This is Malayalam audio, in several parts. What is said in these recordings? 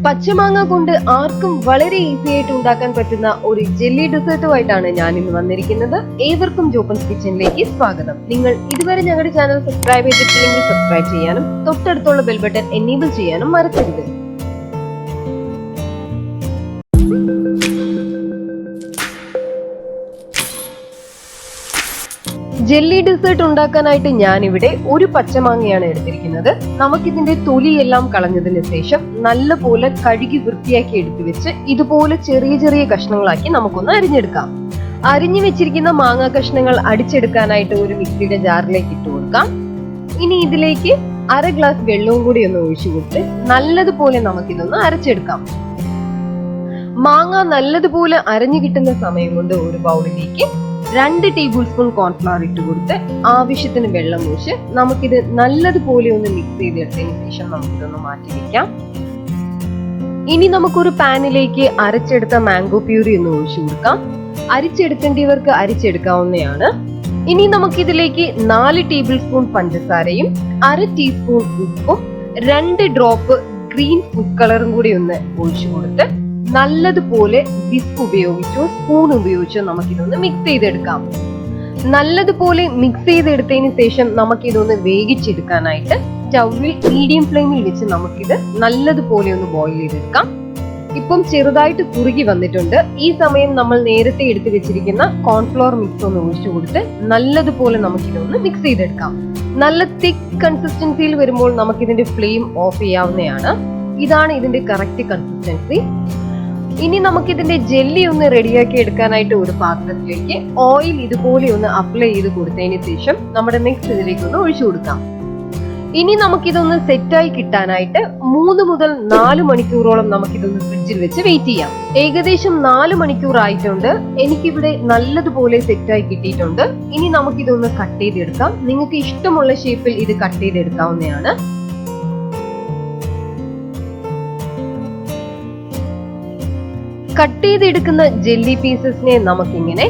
പച്ചമാങ്ങ കൊണ്ട് ആർക്കും വളരെ ഈസി ആയിട്ട് ഉണ്ടാക്കാൻ പറ്റുന്ന ഒരു ജെല്ലി ഡെസേർട്ടുമായിട്ടാണ് ഞാൻ ഇന്ന് വന്നിരിക്കുന്നത്. ഏവർക്കും ജോപ്പൻസ് കിച്ചണിലേക്ക് സ്വാഗതം. നിങ്ങൾ ഇതുവരെ ഞങ്ങളുടെ ചാനൽ സബ്സ്ക്രൈബ് ചെയ്തിട്ടില്ലെങ്കിൽ സബ്സ്ക്രൈബ് ചെയ്യാനും തൊട്ടടുത്തുള്ള ബെൽ ബട്ടൺ എനേബിൾ ചെയ്യാനും മറക്കരുത്. ജെല്ലി ഡെസേർട്ട് ഉണ്ടാക്കാനായിട്ട് ഞാനിവിടെ ഒരു പച്ചമാങ്ങയാണ് എടുത്തിരിക്കുന്നത്. നമുക്കിതിന്റെ തൊലിയെല്ലാം കളഞ്ഞതിന് ശേഷം നല്ലപോലെ കഴുകി വൃത്തിയാക്കി എടുത്തു വെച്ച് ഇതുപോലെ ചെറിയ ചെറിയ കഷ്ണങ്ങളാക്കി നമുക്കൊന്ന് അരിഞ്ഞെടുക്കാം. അരിഞ്ഞു വെച്ചിരിക്കുന്ന മാങ്ങ കഷ്ണങ്ങൾ അടിച്ചെടുക്കാനായിട്ട് ഒരു മിക്സിയുടെ ജാറിലേക്ക് ഇട്ട് കൊടുക്കാം. ഇനി ഇതിലേക്ക് 1/2 ഗ്ലാസ് വെള്ളവും കൂടി ഒന്ന് ഒഴിച്ചു കൊടുത്ത് നല്ലതുപോലെ നമുക്കിതൊന്ന് അരച്ചെടുക്കാം. മാങ്ങ നല്ലതുപോലെ അരഞ്ഞു കിട്ടുന്ന സമയം കൊണ്ട് ഒരു ബൗളിലേക്ക് 2 ടേബിൾ സ്പൂൺ കോൺഫ്ലവർ ഇട്ട് കൊടുത്ത് ആവശ്യത്തിന് വെള്ളം ഒഴിച്ച് നമുക്കിത് നല്ലതുപോലെ ഒന്ന് മിക്സ് ചെയ്തെടുത്തതിന് ശേഷം നമുക്കിതൊന്ന് മാറ്റി വെക്കാം. ഇനി നമുക്കൊരു പാനിലേക്ക് അരച്ചെടുത്ത മാംഗോ പ്യൂരി ഒന്ന് ഒഴിച്ചു കൊടുക്കാം. അരിച്ചെടുക്കേണ്ടവർക്ക് അരിച്ചെടുക്കാവുന്നതാണ്. ഇനി നമുക്കിതിലേക്ക് 4 ടേബിൾ സ്പൂൺ പഞ്ചസാരയും 1/2 ടീസ്പൂൺ ഉപ്പും 2 ഡ്രോപ്പ് ഗ്രീൻ ഫുഡ് കളറും കൂടി ഒന്ന് ഒഴിച്ചു കൊടുത്ത് നല്ലതുപോലെ വിസ്ക് ഉപയോഗിച്ചോ സ്പൂൺ ഉപയോഗിച്ചോ നമുക്കിതൊന്ന് മിക്സ് ചെയ്തെടുക്കാം. നല്ലതുപോലെ മിക്സ് ചെയ്തെടുത്തതിന് ശേഷം നമുക്കിതൊന്ന് വേവിച്ചെടുക്കാനായിട്ട് സ്റ്റൗവിൽ മീഡിയം ഫ്ലെയിമിൽ വെച്ച് നമുക്കിത് നല്ലതുപോലെ ഒന്ന് ബോയിൽ ചെയ്തെടുക്കാം. ഇപ്പം ചെറുതായിട്ട് കുറുകി വന്നിട്ടുണ്ട്. ഈ സമയം നമ്മൾ നേരത്തെ എടുത്തു വെച്ചിരിക്കുന്ന കോൺഫ്ലവർ മിക്സ് ഒന്ന് ഒഴിച്ചു കൊടുത്ത് നല്ലതുപോലെ നമുക്കിതൊന്ന് മിക്സ് ചെയ്തെടുക്കാം. നല്ല തിക്ക് കൺസിസ്റ്റൻസിയിൽ വരുമ്പോൾ നമുക്കിതിന്റെ ഫ്ലെയിം ഓഫ് ചെയ്യാവുന്നതാണ്. ഇതാണ് ഇതിന്റെ കറക്റ്റ് കൺസിസ്റ്റൻസി. ഇനി നമുക്കിതിന്റെ ജെല്ലി ഒന്ന് റെഡിയാക്കി എടുക്കാനായിട്ട് ഒരു പാത്രത്തിലേക്ക് ഓയിൽ ഇതുപോലെ ഒന്ന് അപ്ലൈ ചെയ്ത് കൊടുത്തതിന് ശേഷം നമ്മുടെ മിക്സ് ഇതിലേക്ക് ഒന്ന് ഒഴിച്ചു കൊടുക്കാം. ഇനി നമുക്കിതൊന്ന് സെറ്റായി കിട്ടാനായിട്ട് 3 മുതൽ 4 മണിക്കൂറോളം നമുക്കിതൊന്ന് ഫ്രിഡ്ജിൽ വെച്ച് വെയിറ്റ് ചെയ്യാം. ഏകദേശം 4 മണിക്കൂർ ആയിട്ടുണ്ട്. എനിക്കിവിടെ നല്ലതുപോലെ സെറ്റായി കിട്ടിയിട്ടുണ്ട്. ഇനി നമുക്കിതൊന്ന് കട്ട് ചെയ്തെടുക്കാം. നിങ്ങൾക്ക് ഇഷ്ടമുള്ള ഷേപ്പിൽ ഇത് കട്ട് ചെയ്തെടുക്കാവുന്നതാണ്. കട്ട് ചെയ്തെടുക്കുന്ന ജെല്ലി പീസസിനെ നമുക്കിങ്ങനെ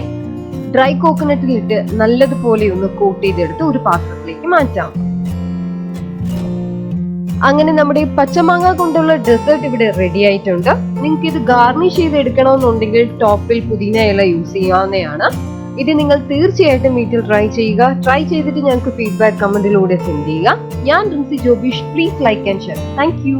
ഡ്രൈ കോക്കനട്ടിൽ ഇട്ട് നല്ലതുപോലെ ഒന്ന് കോട്ട് ചെയ്തെടുത്ത് ഒരു പാത്രത്തിലേക്ക് മാറ്റാം. അങ്ങനെ നമ്മുടെ പച്ചമാങ്ങ കൊണ്ടുള്ള ഡെസേർട്ട് ഇവിടെ റെഡി ആയിട്ടുണ്ട്. നിങ്ങൾക്ക് ഇത് ഗാർണിഷ് ചെയ്ത് എടുക്കണമെന്നുണ്ടെങ്കിൽ ടോപ്പിൽ പുതിന ഇല യൂസ് ചെയ്യാവുന്നതാണ്. ഇത് നിങ്ങൾ തീർച്ചയായിട്ടും വീട്ടിൽ ട്രൈ ചെയ്യുക. ട്രൈ ചെയ്തിട്ട് ഞങ്ങൾക്ക് ഫീഡ്ബാക്ക് കമന്റിലൂടെ സെൻഡ് ചെയ്യുക. ഞാൻ Rincy Jobish. Please like and share. Thank U.